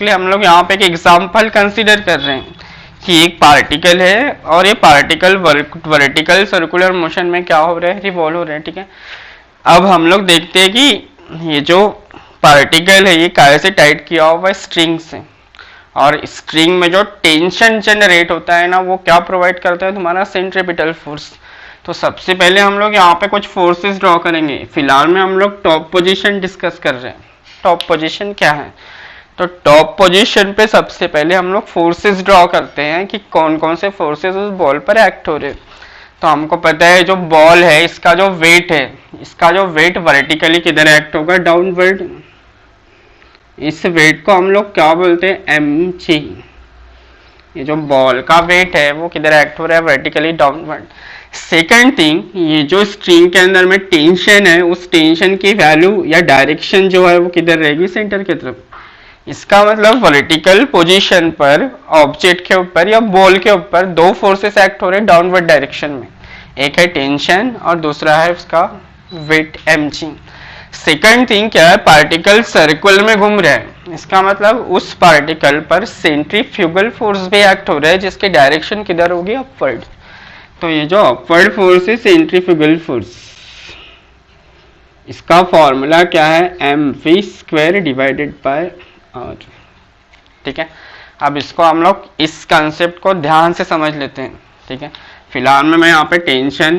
Basically हम लोग यहाँ पे एक एग्जांपल कंसीडर कर रहे हैं कि एक पार्टिकल है और ये पार्टिकल वर्टिकल सर्कुलर मोशन में क्या हो रहा है, रिवॉल्व हो रहा है। ठीक है, अब हम लोग देखते हैं कि ये जो पार्टिकल है ये काहे से टाइट किया हुआ है, स्ट्रिंग से, और स्ट्रिंग में जो टेंशन जनरेट होता है ना वो क्या प्रोवाइड करता है, तुम्हारा सेंट्रीपिटल फोर्स। तो सबसे पहले हम लोग यहाँ पे कुछ फोर्सेस ड्रॉ करेंगे। फिलहाल में हम लोग टॉप पोजीशन डिस्कस कर रहे हैं। टॉप पोजीशन क्या है, तो टॉप पोजीशन पे सबसे पहले हम लोग फोर्सेस ड्रॉ करते हैं कि कौन कौन से फोर्सेस उस बॉल पर एक्ट हो रहे हैं। तो हमको पता है जो बॉल है इसका जो वेट है, इसका जो वेट वर्टिकली किधर एक्ट होगा, डाउनवर्ड। इस वेट को हम लोग क्या बोलते हैं, mg। ये जो बॉल का वेट है वो किधर एक्ट हो रहा है, वर्टिकली डाउनवर्ड। सेकंड थिंग, ये जो स्ट्रिंग के अंदर में टेंशन है उस टेंशन की वैल्यू या डायरेक्शन जो है वो किधर रहेगी, सेंटर की तरफ। इसका मतलब वर्टिकल पोजीशन पर ऑब्जेक्ट के ऊपर या बॉल के ऊपर दो फोर्सेस एक्ट हो रहे हैं डाउनवर्ड डायरेक्शन में, एक है टेंशन और दूसरा है उसका वेट mg। सेकंड थिंग क्या है, पार्टिकल सर्कल में घूम रहा है, इसका मतलब उस पार्टिकल पर सेंट्रीफ्यूगल फोर्स भी एक्ट हो रहा है जिसकी डायरेक्शन किधर होगी, अपवर्ड। तो ये जो अपवर्ड फोर्स है सेंट्रीफ्यूगल फोर्स, इसका फॉर्मूला क्या है, mv² डिवाइडेड बाय r। ठीक है, अब इसको हम लोग इस कंसेप्ट को ध्यान से समझ लेते हैं। ठीक है, फिलहाल में मैं यहाँ पे टेंशन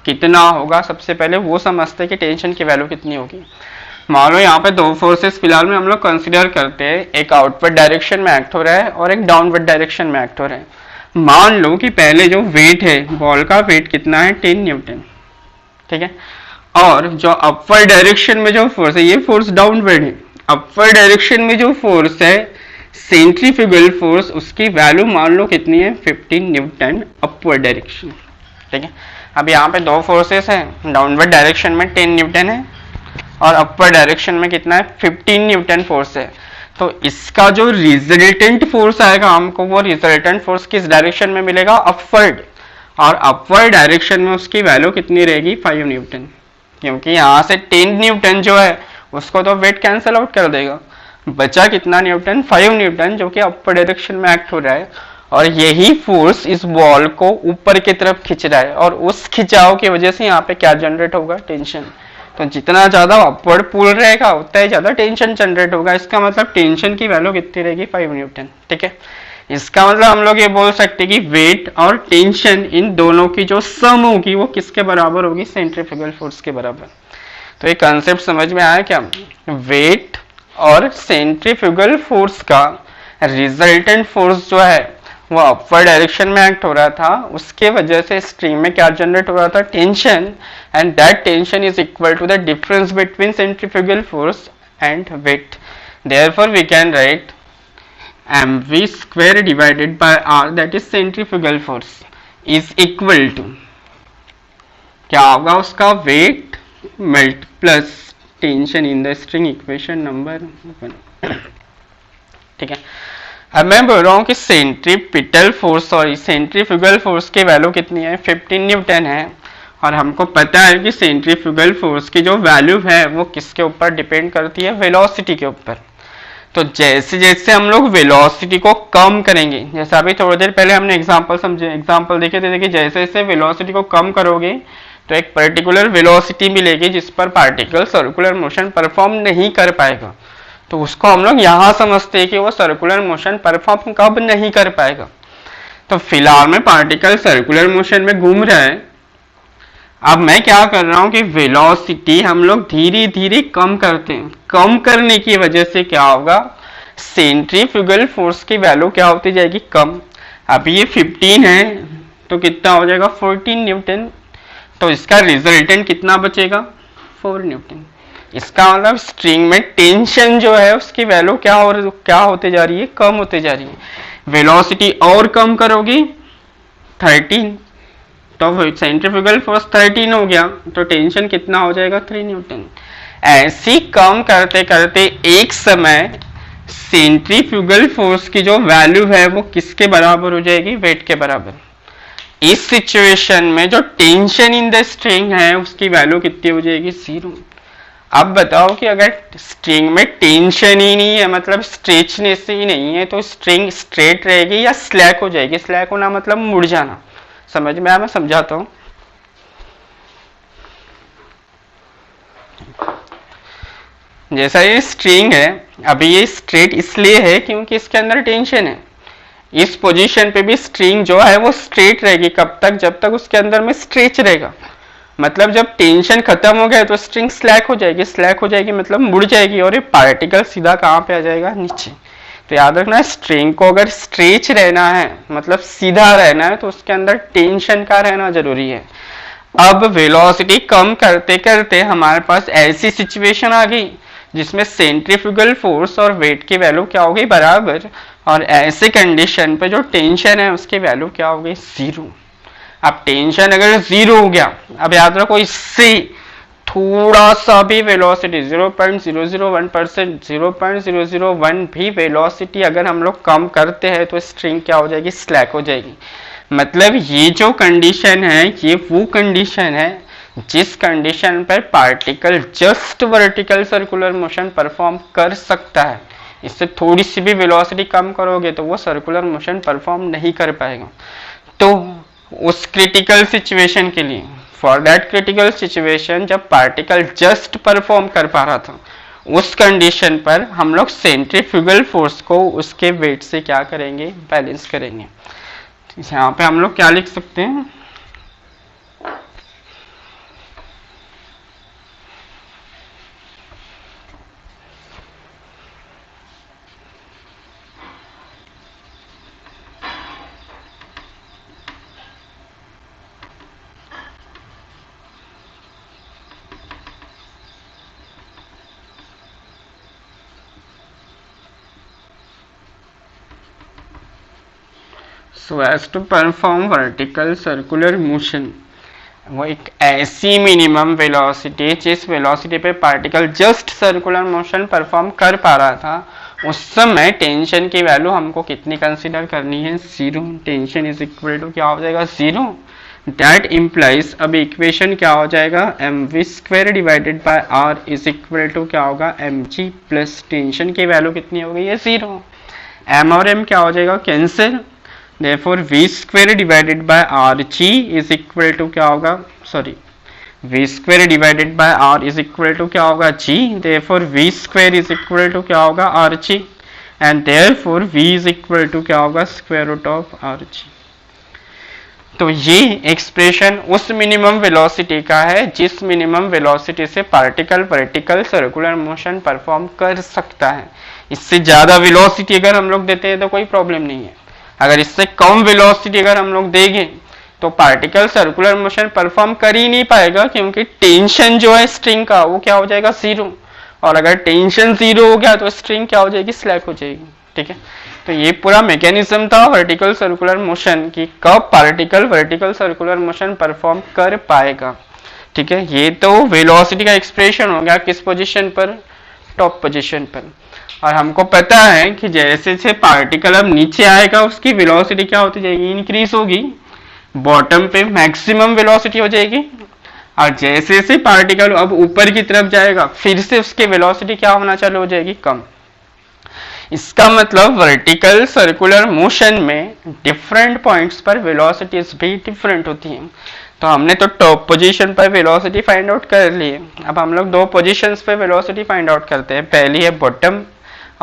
कितना होगा सबसे पहले वो समझते हैं कि टेंशन की वैल्यू कितनी होगी। मान लो यहाँ पे दो फोर्सेस फिलहाल में हम लोग कंसिडर करते हैं, एक आउटवर्ड डायरेक्शन में एक्ट हो रहा है और एक डाउनवर्ड डायरेक्शन में एक्ट हो रहा है। मान लो कि पहले जो वेट है, बॉल का वेट कितना है, 10 न्यूटन। ठीक है, और जो अपवर्ड डायरेक्शन में जो फोर्स है ये फोर्स डाउनवर्ड है। अपवर्ड डायरेक्शन में जो फोर्स है सेंट्रीफ्यूगल फोर्स, उसकी वैल्यू मान लो कितनी है, 15 न्यूटन अपवर्ड डायरेक्शन। ठीक है, अब यहाँ पे दो फोर्सेस हैं, डाउनवर्ड डायरेक्शन में 10 न्यूटन है और अपवर्ड डायरेक्शन में कितना है, 15 न्यूटन फोर्स है। तो इसका जो रिजल्टेंट फोर्स आएगा हमको, वो रिजल्टेंट फोर्स किस डायरेक्शन में मिलेगा, अपवर्ड, और अपवर्ड डायरेक्शन में उसकी वैल्यू कितनी रहेगी, 5 न्यूटन। क्योंकि यहाँ से 10 न्यूटन जो है उसको तो वेट कैंसिल आउट कर देगा, बचा कितना न्यूटन, 5 न्यूटन, जो कि अपर डायरेक्शन में एक्ट हो रहा है। और यही फोर्स इस बॉल को ऊपर की तरफ खींच रहा है और उस खिंचाव की वजह से यहाँ पे क्या जनरेट होगा, टेंशन। तो जितना ज्यादा अपवर्ड पुल रहेगा उतना ही ज्यादा टेंशन जनरेट होगा। इसका मतलब टेंशन की वैल्यू कितनी रहेगी, 5 न्यूटन। ठीक है, इसका मतलब हम लोग ये बोल सकते हैं कि वेट और टेंशन इन दोनों की जो सम होगी वो किसके बराबर होगी, सेंट्रीफ्यूगल फोर्स के बराबर। तो ये कंसेप्ट समझ में आया क्या, वेट और सेंट्रीफ्यूगल फोर्स का रिजल्टेंट फोर्स जो है वो अपवर्ड डायरेक्शन में एक्ट हो रहा था, उसके वजह से स्ट्रिंग में क्या जनरेट हो रहा था, tension, and that tension is equal to the difference between centrifugal force and weight. Therefore we can write mv² divided by r, that is centrifugal force, is equal to क्या होगा, उसका weight plus tension in the string, equation number 1। ठीक है, अब मैं बोल रहा हूँ कि सेंट्रीफ्यूगल फोर्स की वैल्यू कितनी है, 15 न्यूटन है, और हमको पता है कि सेंट्रीफ्यूगल फोर्स की जो वैल्यू है वो किसके ऊपर डिपेंड करती है, वेलोसिटी के ऊपर। तो जैसे जैसे हम लोग वेलोसिटी को कम करेंगे, जैसे अभी थोड़ी देर पहले हमने एग्जांपल देखे थे कि जैसे जैसे वेलोसिटी को कम करोगे तो एक पर्टिकुलर वेलोसिटी मिलेगी जिस पर पार्टिकल सर्कुलर मोशन परफॉर्म नहीं कर पाएगा। तो उसको हम लोग यहाँ समझते हैं कि वो सर्कुलर मोशन परफॉर्म कब नहीं कर पाएगा। तो फिलहाल में पार्टिकल सर्कुलर मोशन में घूम रहा है। अब मैं क्या कर रहा हूँ कि वेलोसिटी हम लोग धीरे धीरे कम करते हैं। कम करने की वजह से क्या होगा, सेंट्रीफ्यूगल फोर्स की वैल्यू क्या होती जाएगी, कम। अभी ये 15 है तो कितना हो जाएगा, 14 न्यूटन। तो इसका रिजल्टेंट कितना बचेगा, 4 न्यूटन। इसका मतलब स्ट्रिंग में टेंशन जो है उसकी वैल्यू क्या होते जा रही है, कम होते जा रही है। वेलोसिटी और कम करोगी 13, तो सेंट्रीफ्यूगल फोर्स 13 हो गया, तो टेंशन कितना हो जाएगा, 3 न्यूटन। ऐसी कम करते करते एक समय सेंट्रीफ्यूगल फोर्स की जो वैल्यू है वो किसके बराबर हो जाएगी, वेट के बराबर। इस सिचुएशन में जो टेंशन इन द स्ट्रिंग है उसकी वैल्यू कितनी हो जाएगी, 0। अब बताओ कि अगर स्ट्रिंग में टेंशन ही नहीं है, मतलब स्ट्रेचनेस ही नहीं है, तो स्ट्रिंग स्ट्रेट रहेगी या स्लैक हो जाएगी? स्लैक होना मतलब मुड़ जाना। समझ में आया? मैं समझाता हूं। जैसा ये स्ट्रिंग है, अभी ये स्ट्रेट इसलिए है क्योंकि इसके अंदर टेंशन है। इस पोजीशन पे भी स्ट्रिंग जो है वो स्ट्रेट रहेगी। कब तक? जब तक उसके अंदर में स्ट्रेच रहेगा। मतलब जब टेंशन खत्म हो गया तो स्ट्रिंग स्लैक हो जाएगी। स्लैक हो जाएगी मतलब मुड़ जाएगी और ये पार्टिकल सीधा कहाँ पे आ जाएगा? नीचे। तो याद रखना, स्ट्रिंग को अगर स्ट्रेच रहना है, मतलब सीधा रहना है, तो उसके अंदर टेंशन का रहना जरूरी है। अब वेलोसिटी कम करते करते हमारे पास ऐसी सिचुएशन आ गई जिसमें सेंट्रीफ्यूगल फोर्स और वेट की वैल्यू क्या हो गई? बराबर। और ऐसे कंडीशन पे जो टेंशन है उसकी वैल्यू क्या हो गई? 0। अब टेंशन अगर 0 हो गया, अब याद रखो इससे थोड़ा सा भी वेलोसिटी 0.001%, 0.001 भी वेलोसिटी अगर हम लोग कम करते हैं तो स्ट्रिंग क्या हो जाएगी? स्लैक हो जाएगी। मतलब ये जो कंडीशन है ये वो कंडीशन है जिस कंडीशन पर particle just vertical circular motion perform कर सकता है। इससे थोड़ी सी भी वेलोसिटी कम करोगे तो वो सर्कुलर मोशन परफॉर्म नहीं कर पाएगा। तो उस क्रिटिकल सिचुएशन के लिए, फॉर दैट क्रिटिकल सिचुएशन जब पार्टिकल जस्ट परफॉर्म कर पा रहा था, उस कंडीशन पर हम लोग सेंट्रीफ्यूगल फोर्स को उसके वेट से क्या करेंगे? बैलेंस करेंगे। यहाँ पे हम लोग क्या लिख सकते हैं? So as to perform vertical circular motion, वो एक ऐसी मिनिमम वेलोसिटी जिस वेलोसिटी पे particle just circular motion perform कर पा रहा था, उस समय टेंशन की वैल्यू हमको कितनी कंसीडर करनी है? 0। टेंशन इज इक्वल टू क्या हो जाएगा? 0। दैट इम्प्लाइज, अब इक्वेशन क्या हो जाएगा? mv² divided by r is equal to क्या होगा? mg प्लस टेंशन की वैल्यू कितनी हो गई है? 0। m और m क्या हो जाएगा? Cancel. Therefore v² divided by rg is equal to क्या होगा? Sorry, v² divided by r is equal to क्या होगा? g। Therefore v² is equal to क्या होगा? rg। And therefore v is equal to क्या होगा? Square root of rg। तो ये एक्सप्रेशन उस मिनिमम वेलोसिटी का है जिस मिनिमम वेलोसिटी से particle vertical circular motion perform कर सकता है। इससे ज्यादा वेलोसिटी अगर हम लोग देते हैं तो कोई प्रॉब्लम नहीं है। अगर इससे कम वेलोसिटी अगर हम लोग देंगे तो पार्टिकल सर्कुलर मोशन परफॉर्म कर ही नहीं पाएगा, क्योंकि टेंशन जो है स्ट्रिंग का वो क्या हो जाएगा? 0। और अगर टेंशन 0 हो गया तो स्ट्रिंग क्या हो जाएगी? स्लैक हो जाएगी। ठीक है, तो ये पूरा मैकेनिज्म था वर्टिकल सर्कुलर मोशन की, कब particle vertical circular motion perform कर पाएगा। ठीक है, ये तो वेलोसिटी का एक्सप्रेशन हो गया किस पोजीशन पर? टॉप पोजीशन पर। और हमको पता है कि जैसे से पार्टिकल अब नीचे आएगा उसकी वेलोसिटी क्या होती जाएगी? इंक्रीज होगी। बॉटम पे मैक्सिमम वेलोसिटी हो जाएगी, और जैसे से पार्टिकल अब ऊपर की तरफ जाएगा फिर से उसकी वेलोसिटी क्या होना चालू हो जाएगी? कम। इसका मतलब वर्टिकल सर्कुलर मोशन में डिफरेंट पॉइंट्स पर वेलोसिटीज भी डिफरेंट होती हैं। तो हमने तो टॉप पोजीशन पर वेलोसिटी फाइंड आउट कर ली है। अब हम लोग दो पोजीशंस पे वेलोसिटी फाइंड आउट करते हैं। पहली है बॉटम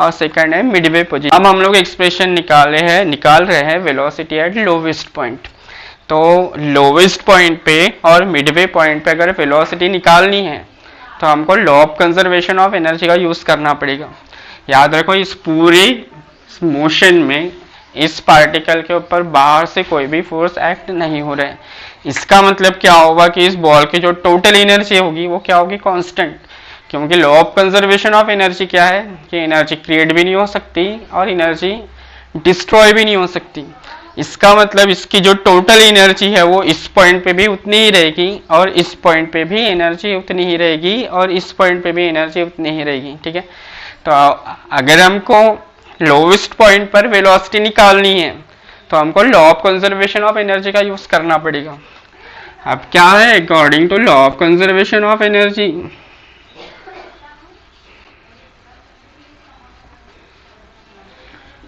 और सेकंड है मिडवे पोजीशन। अब हम लोग एक्सप्रेशन निकाल रहे हैं वेलोसिटी एट लोवेस्ट पॉइंट। तो लोवेस्ट पॉइंट पे और मिडवे पॉइंट पे अगर वेलोसिटी निकालनी है तो हमको law of conservation of energy का यूज करना पड़ेगा। याद रखो, इस पूरे मोशन में इस पार्टिकल के ऊपर बाहर से कोई भी फोर्स एक्ट नहीं हो रहा है। इसका मतलब क्या होगा कि इस बॉल की जो टोटल एनर्जी होगी वो क्या होगी? कांस्टेंट। क्योंकि law of conservation of energy क्या है कि एनर्जी क्रिएट भी नहीं हो सकती और एनर्जी डिस्ट्रॉय भी नहीं हो सकती। इसका मतलब इसकी जो टोटल एनर्जी है वो इस पॉइंट पे भी उतनी ही रहेगी और इस पॉइंट पे भी एनर्जी उतनी ही रहेगी और इस पॉइंट पे भी एनर्जी उतनी ही रहेगी। ठीक है, तो अगर हमको लोवेस्ट पॉइंट पर वेलोसिटी निकालनी है तो हमको law of conservation of energy का यूज करना पड़ेगा। अब क्या है, according to law of conservation of energy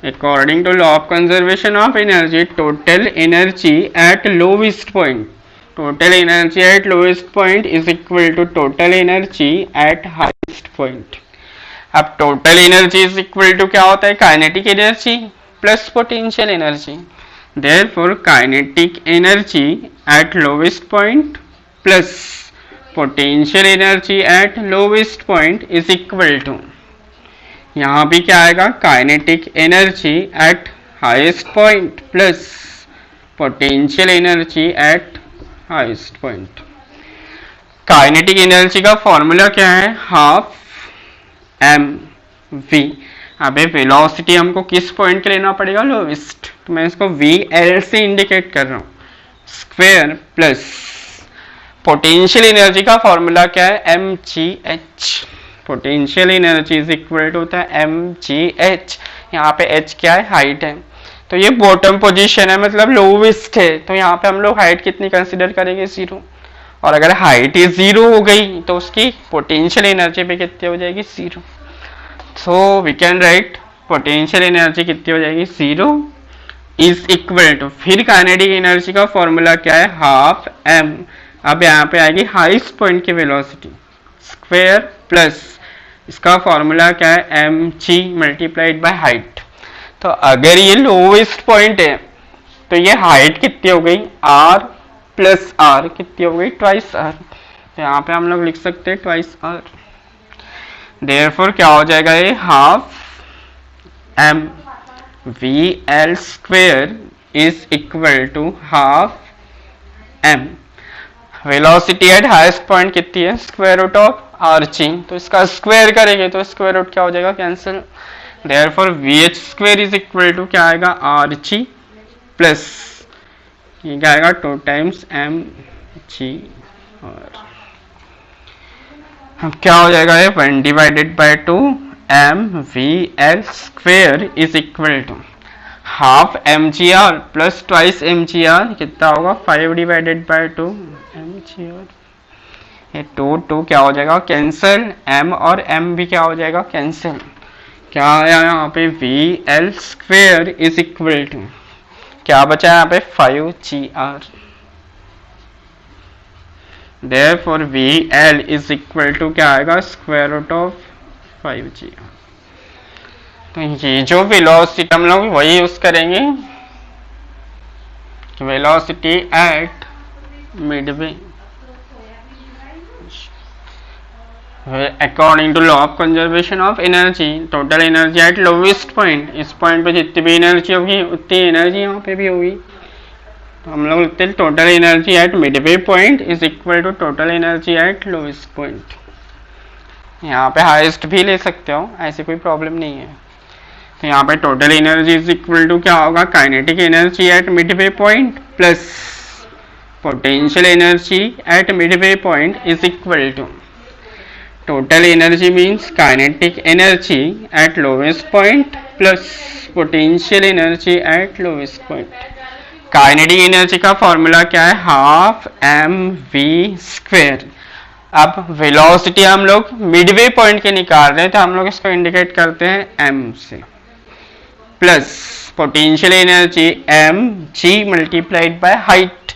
According to law of conservation of energy, total energy at lowest point, total energy at lowest point is equal to total energy at highest point. अब total energy is equal to क्या होता है, kinetic energy plus potential energy. Therefore kinetic energy at lowest point plus potential energy at lowest point is equal to, यहाँ भी क्या आएगा, kinetic energy at highest point plus potential energy at highest point. Kinetic energy का formula क्या है, half m v. अबे velocity हमको किस पॉइंट के लेना पड़ेगा, लोवेस्ट, तो मैं इसको वी एल से इंडिकेट कर रहा हूँ, स्क्वायर प्लस पोटेंशियल एनर्जी का फॉर्मूला क्या है, m g h. Potential energy is equal to होता है एम जी एच. यहाँ पे एच क्या है, हाइट है, तो ये बॉटम पोजीशन है, मतलब लोवेस्ट है, तो यहाँ पे हम लोग हाइट कितनी कंसिडर करेंगे, 0. और अगर हाइट ही 0 हो गई तो उसकी पोटेंशियल एनर्जी पे कितनी हो जाएगी, 0. So we can write potential energy कितनी हो जाएगी, 0 इज इक्वल टू, फिर काइनेटिक एनर्जी का फॉर्मूला क्या है, हाफ एम. अब यहाँ पे आएगी हाईएस्ट पॉइंट की वेलोसिटी, स्क्वायर प्लस इसका फॉर्मूला क्या है, m g multiplied by height. तो अगर ये लोवेस्ट पॉइंट है तो ये हाइट कितनी हो गई, आर प्लस आर कितनी हो गई, ट्वाइस आर. तो यहाँ पे हम लोग लिख सकते हैं ट्वाइस आर. देयरफॉर क्या हो जाएगा, ये half m v l square is equal to half m. Velocity at highest point कितनी है, square root of r g, तो इसका स्क्वायर करेंगे तो स्क्वायर रूट क्या हो जाएगा, cancel. Therefore v h square is equal to क्या आएगा, आर जी प्लस ये क्या आएगा, 2 टाइम्स एम जी. और अब क्या हो जाएगा, ये 1 divided by 2 m v l square is equal to half m g r plus twice m g r, कितना होगा, 5 divided by 2 m g r. ये 2 क्या हो जाएगा, कैंसिल, m और m भी क्या हो जाएगा, कैंसिल. क्या आया यहाँ पे, v l square is equal to क्या बचा यहाँ पे, 5gr. Therefore v l is equal to क्या आएगा, स्क्वायर रूट ऑफ 5gr. तो ये जो वेलोसिटी हम लोग वही यूज करेंगे, velocity at midway according to law of conservation of energy. Total energy at lowest point, इस पॉइंट पे जितनी भी एनर्जी होगी उतनी एनर्जी यहाँ पे भी होगी, तो हम लोग लिखते हैं total energy at midway point is equal to total energy at lowest point. यहाँ पे हाईएस्ट भी ले सकते हो, ऐसी कोई प्रॉब्लम नहीं है. तो यहाँ पे total energy is equal to क्या होगा, kinetic energy at midway point plus potential energy at midway point is equal to total energy means kinetic energy at lowest point plus potential energy at lowest point. Kinetic energy का formula क्या है, half m we square. अब velocity हम लोग Midway point के निकाल रहे हैं, तो हम लोग इसको इंडिकेट करते हैं एम से, plus potential energy m g multiplied by height.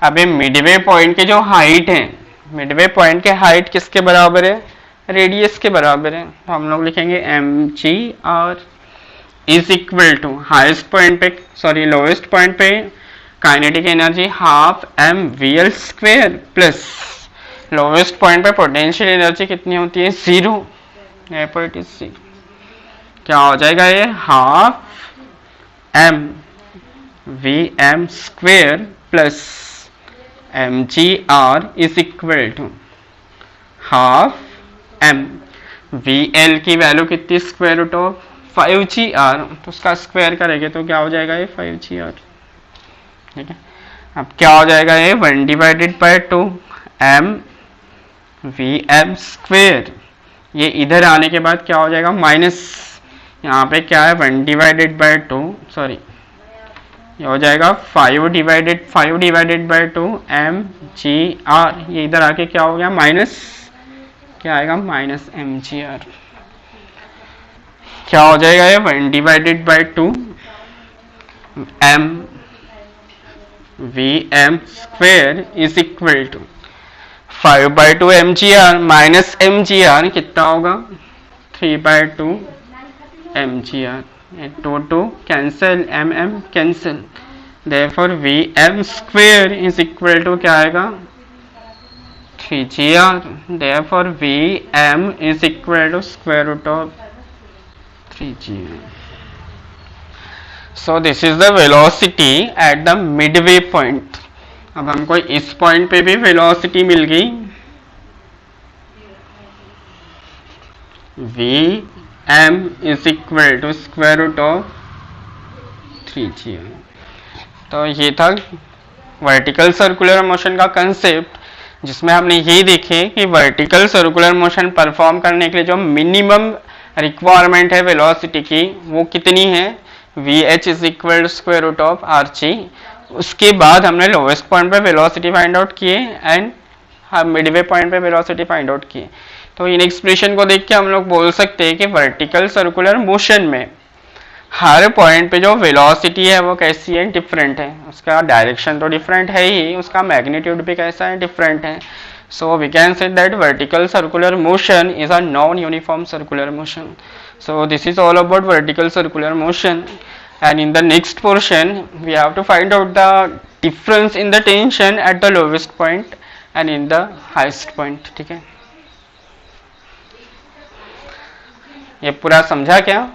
अब मिडवे पॉइंट के जो हाइट है, मिडवे पॉइंट के हाइट किसके बराबर है, रेडियस के बराबर है, तो हम लोग लिखेंगे m g r is equal to highest point पे, सॉरी लोवेस्ट पॉइंट पे kinetic energy half m v l square plus lowest point पे पोटेंशियल एनर्जी कितनी होती है, 0. It is 0. क्या हो जाएगा, ये half m v m square plus m g r is equal to half m v l की वैल्यू कितनी, स्क्वायर रूट ऑफ 5gr, तो उसका स्क्वायर करेंगे तो क्या हो जाएगा, ये 5gr. ठीक है, अब क्या हो जाएगा, ये 1 divided by 2 m v m square. ये इधर आने के बाद क्या हो जाएगा, माइनस, यहाँ पे क्या है 1 डिवाइडेड बाय 2, सॉरी ये हो जाएगा 5 divided by 2 m g r. ये इधर आके क्या हो गया, माइनस, क्या आएगा, माइनस एम जी आर. क्या हो जाएगा ये 1 divided by 2 m v m square is equal to 5 by 2 m g r minus m g r कितना होगा 3 by 2 m g r, 2 cancel m m cancel, therefore Vm square is equal to क्या आएगा 3gr, therefore Vm is equal to square root of 3gr. So this is the velocity at the midway point. अब हमको इस point पे भी velocity मिल गई Vm is equal to square root of 3gr. तो ये था वर्टिकल सर्कुलर मोशन का कंसेप्ट, जिसमें हमने ये देखे कि वर्टिकल सर्कुलर मोशन परफॉर्म करने के लिए जो मिनिमम रिक्वायरमेंट है वेलोसिटी की वो कितनी है vh is equal to square root of rg. उसके बाद हमने लोवेस्ट पॉइंट पे वेलोसिटी फाइंड आउट किए एंड हम मिडवे पॉइंट पे वेलोसिटी फाइंड आउट किए. तो इन एक्सप्रेशन को देख के हम लोग बोल सकते हैं कि वर्टिकल सर्कुलर मोशन में हर पॉइंट पे जो वेलोसिटी है वो कैसी है डिफरेंट है, उसका डायरेक्शन तो डिफरेंट है ही, उसका मैग्नीट्यूड भी कैसा है डिफरेंट है. So we can say that vertical circular motion is a non uniform circular motion. So this is all about vertical circular motion, and in the next portion we have to find out the difference in the tension at the lowest point and in the highest point. ठीक है, ये पूरा समझा क्या?